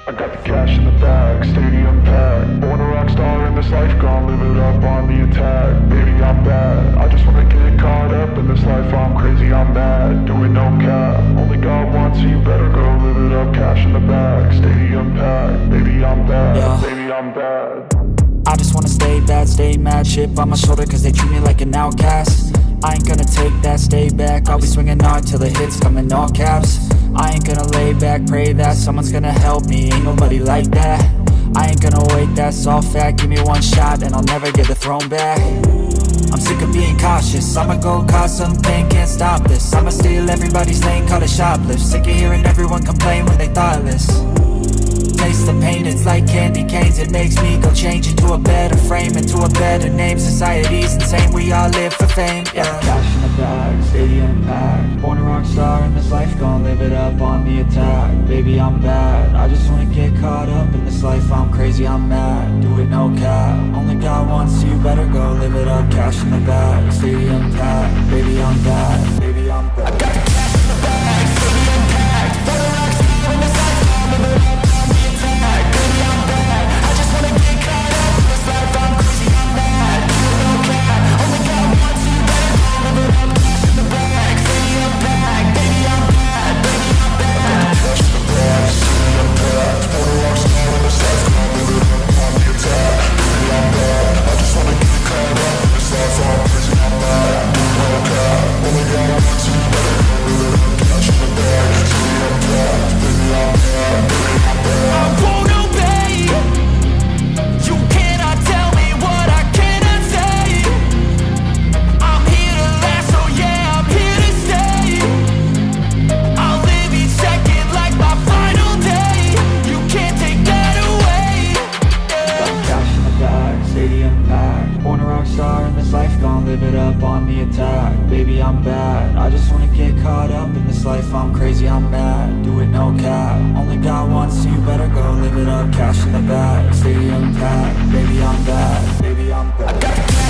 I got the cash in the bag, stadium packed. Born a rock star in this life, gon' live it up on the attack. Baby, I'm bad, I just wanna get caught up in this life. I'm crazy, I'm mad, doing no cap. Only God wants, so you better go live it up. Cash in the bag, stadium packed. Baby, I'm bad, Yeah. baby, I'm bad. I just wanna stay bad, stay mad. Chip on my shoulder cause they treat me like an outcast. I ain't gonna take that, stay back. I'll be swinging hard till the hits come in all caps. I ain't gonna lay back, pray that someone's gonna help me. Ain't nobody like that. I ain't gonna wait, that's all fact. Give me one shot and I'll never get the throne back. I'm sick of being cautious. I'ma go cause something, can't stop this. I'ma steal everybody's lane, call it shoplift. Sick of hearing everyone complain when they thoughtless. Taste the pain, it's like candy canes. It makes me go change into a better frame, into a better name. Society's insane, we all live for fame, yeah. Cash in the bag, stadium packed. Born a rock star in this life, gon' live it up on the attack. Baby, I'm bad, I just wanna get caught up in this life. I'm crazy, I'm mad, do it no cap. Only God wants, so you better go live it up. Cash in the bag, stadium packed. Baby, I'm bad, baby, I'm bad. I got the cash in the bag, stadium packed. Born a rock star in this life, gon' live it up. Baby, I'm bad, I just wanna get caught up in this life. I'm crazy, I'm mad, do it no cap. Only God wants, so you better go live it up. Cash in the bag, stadium packed. Baby, I'm bad, baby, I'm bad. I got the cash.